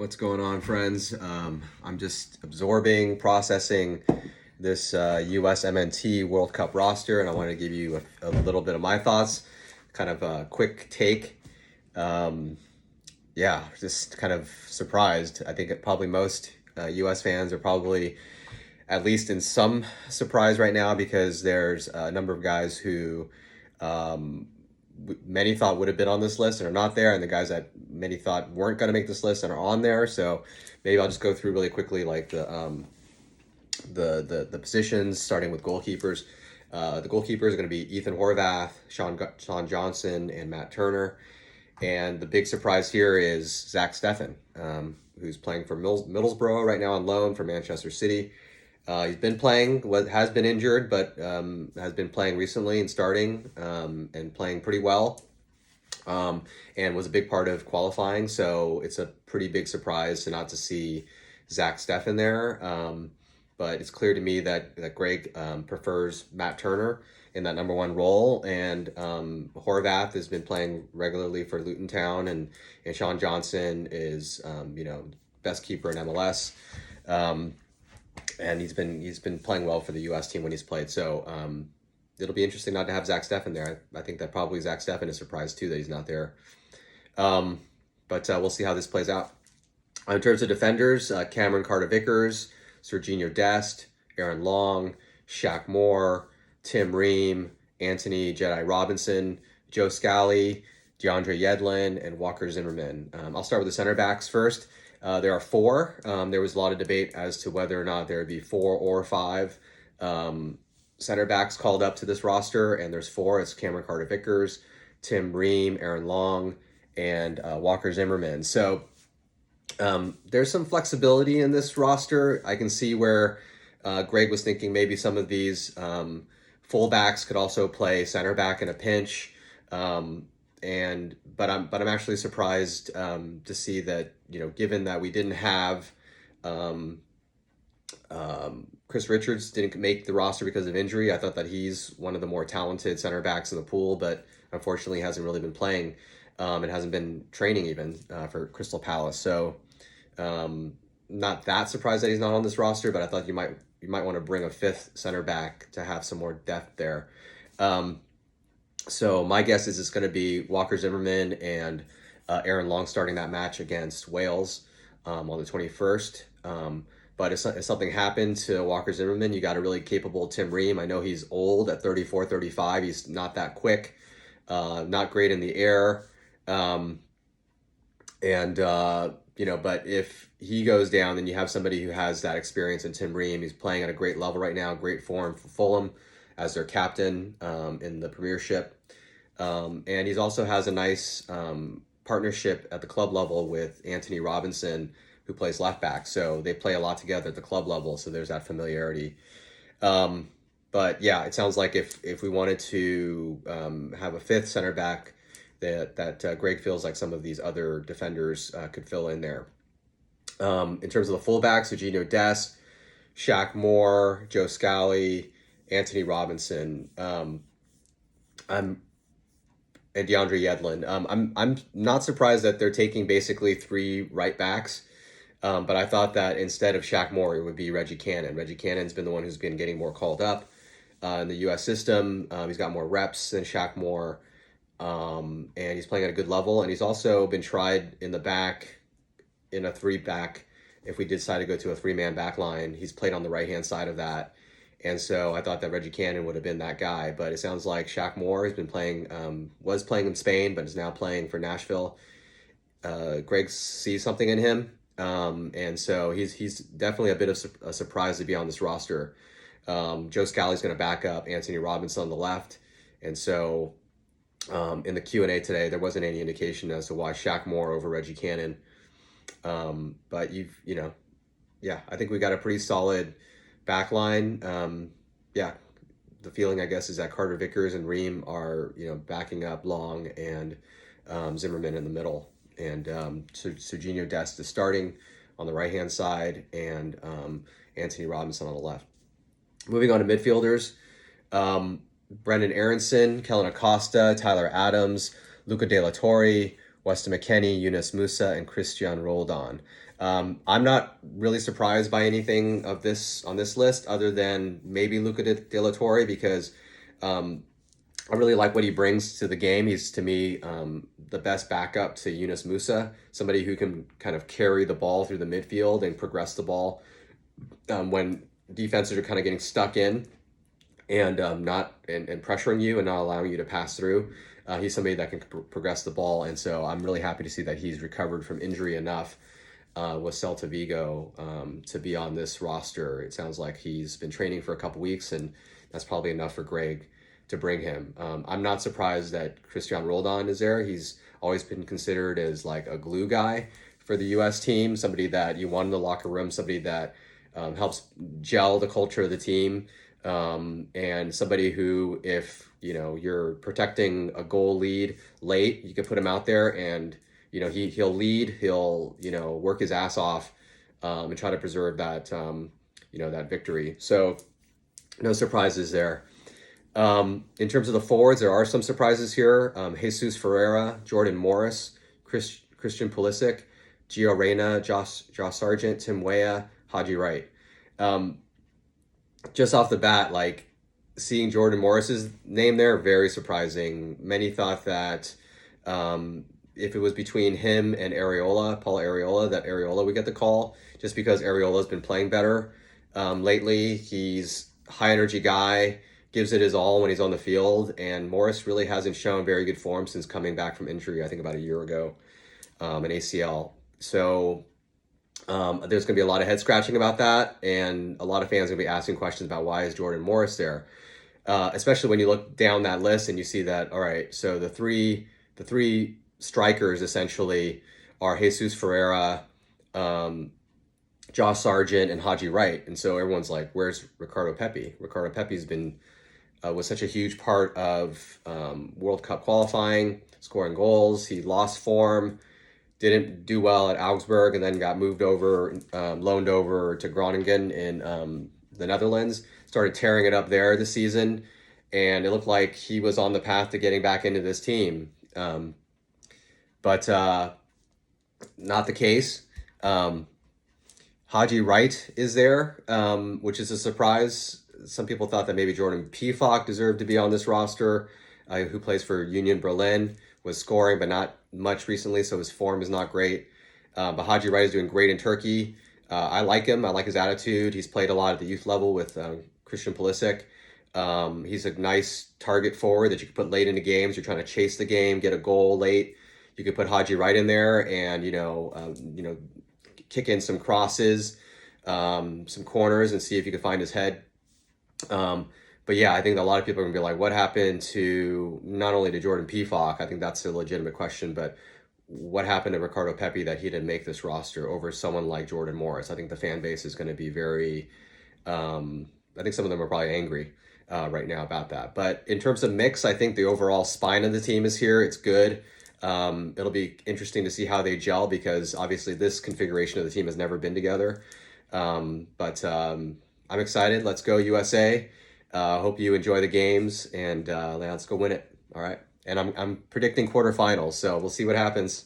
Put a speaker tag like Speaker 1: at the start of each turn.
Speaker 1: What's going on, friends? I'm just absorbing, processing this USMNT World Cup roster, and I want to give you a little bit of my thoughts, kind of a quick take. Um, yeah, just kind of surprised. I think probably most US fans are probably at least in some surprise right now because there's a number of guys who um, many thought would have been on this list and are not there, and the guys that many thought weren't going to make this list and are on there. So maybe I'll just go through really quickly, like the positions, starting with goalkeepers. The goalkeepers are going to be Ethan Horvath, Sean Johnson, and Matt Turner. And the big surprise here is Zach Steffen, who's playing for Middlesbrough right now on loan from Manchester City. He's been playing, has been injured, but has been playing recently and starting and playing pretty well, and was a big part of qualifying. So it's a pretty big surprise to not to see Zach Steffen there. But it's clear to me that Greg prefers Matt Turner in that number one role, and Horvath has been playing regularly for Luton Town, and Sean Johnson is best keeper in MLS. And he's been playing well for the U.S. team when he's played. So it'll be interesting not to have Zach Steffen there. I think that probably Zach Steffen is surprised too that he's not there. But we'll see how this plays out. In terms of defenders, Cameron Carter-Vickers, Serginho Dest, Aaron Long, Shaq Moore, Tim Ream, Anthony Jedi Robinson, Joe Scally, DeAndre Yedlin, and Walker Zimmerman. I'll start with the center backs first. There are four. There was a lot of debate as to whether or not there would be four or five center backs called up to this roster, and there's four. It's Cameron Carter-Vickers, Tim Ream, Aaron Long, and Walker Zimmerman. So there's some flexibility in this roster. I can see where Greg was thinking maybe some of these fullbacks could also play center back in a pinch. But I'm actually surprised to see that, given that we didn't have Chris Richards didn't make the roster because of injury. I thought that he's one of the more talented center backs in the pool, but unfortunately hasn't really been playing and hasn't been training even for Crystal Palace. So not that surprised that he's not on this roster, but I thought you might want to bring a fifth center back to have some more depth there. So my guess is it's going to be Walker Zimmerman and Aaron Long starting that match against Wales on the 21st. But if something happened to Walker Zimmerman, you got a really capable Tim Ream. I know he's old at 34, 35. He's not that quick, not great in the air. But if he goes down, then you have somebody who has that experience in Tim Ream. He's playing at a great level right now, great form for Fulham as their captain in the Premiership. And he also has a nice partnership at the club level with Anthony Robinson, who plays left back. So they play a lot together at the club level. So there's that familiarity. But yeah, it sounds like if we wanted to have a fifth center back, that Greg feels like some of these other defenders could fill in there. In terms of the fullbacks, Serginho Dest, Shaq Moore, Joe Scally, Anthony Robinson, and DeAndre Yedlin. I'm not surprised that they're taking basically three right backs. But I thought that instead of Shaq Moore, it would be Reggie Cannon. Reggie Cannon's been the one who's been getting more called up in the U.S. system. He's got more reps than Shaq Moore, and he's playing at a good level. And he's also been tried in the back in a three-back. If we decide to go to a three-man back line, he's played on the right-hand side of that. And so I thought that Reggie Cannon would have been that guy. But it sounds like Shaq Moore has been playing, was playing in Spain, but is now playing for Nashville. Greg sees something in him. And so he's definitely a bit of a surprise to be on this roster. Joe Scally's going to back up Anthony Robinson on the left. And so in the Q&A today, there wasn't any indication as to why Shaq Moore over Reggie Cannon. But I think we got a pretty solid back line. The feeling, I guess, is that Carter-Vickers and Ream are, backing up Long and Zimmerman in the middle. And Serginho Dest is starting on the right-hand side, and Anthony Robinson on the left. Moving on to midfielders, Brendan Aronson, Kellen Acosta, Tyler Adams, Luca De La Torre, Weston McKennie, Yunus Musa, and Christian Roldan. I'm not really surprised by anything of this on this list, other than maybe Luca De La Torre, because um, I really like what he brings to the game. He's, to me, the best backup to Yunus Musa, somebody who can kind of carry the ball through the midfield and progress the ball when defenses are kind of getting stuck in and not and pressuring you and not allowing you to pass through. He's somebody that can progress the ball, and so I'm really happy to see that he's recovered from injury enough with Celta Vigo to be on this roster. It sounds like he's been training for a couple weeks, and that's probably enough for Greg to bring him. I'm not surprised that Christian Roldan is there. He's always been considered as like a glue guy for the U.S. team, somebody that you want in the locker room, somebody that helps gel the culture of the team, and somebody who, if you're protecting a goal lead late, you can put him out there, and he'll lead, he'll work his ass off, and try to preserve that that victory. So no surprises there. In terms of the forwards, there are some surprises here. Jesus Ferreira, Jordan Morris, Christian Pulisic, Gio Reyna, Josh Sargent, Tim Weah, Haji Wright. Just off the bat, like, seeing Jordan Morris's name there, very surprising. Many thought that if it was between him and Paul Areola, that Areola would get the call, just because Areola's been playing better lately. He's a high energy guy, gives it his all when he's on the field, and Morris really hasn't shown very good form since coming back from injury, I think about a year ago, an ACL. So there's going to be a lot of head scratching about that, and a lot of fans are going to be asking questions about why is Jordan Morris there, especially when you look down that list and you see that, all right, so the three strikers essentially are Jesus Ferreira, Josh Sargent, and Haji Wright, and so everyone's like, where's Ricardo Pepi? Ricardo Pepi's been was such a huge part of World Cup qualifying, scoring goals. He lost form, didn't do well at Augsburg, and then got moved over, loaned over to Groningen in the Netherlands. Started tearing it up there this season, and it looked like he was on the path to getting back into this team. But not the case. Haji Wright is there, which is a surprise. Some people thought that maybe Jordan Pefok deserved to be on this roster, who plays for Union Berlin, was scoring, but not much recently, so his form is not great. But Haji Wright is doing great in Turkey. I like him. I like his attitude. He's played a lot at the youth level with Christian Pulisic. He's a nice target forward that you can put late into games. You're trying to chase the game, get a goal late. You could put Haji Wright in there and, kick in some crosses, some corners, and see if you can find his head. But yeah, I think a lot of people are going to be like, what happened to not only to Jordan Pefok? I think that's a legitimate question, but what happened to Ricardo Pepi that he didn't make this roster over someone like Jordan Morris? I think the fan base is going to be very, I think some of them are probably angry right now about that. But in terms of mix, I think the overall spine of the team is here. It's good. It'll be interesting to see how they gel, because obviously this configuration of the team has never been together. But I'm excited. Let's go USA. Hope you enjoy the games, and let's go win it. All right. And I'm predicting quarterfinals, so we'll see what happens.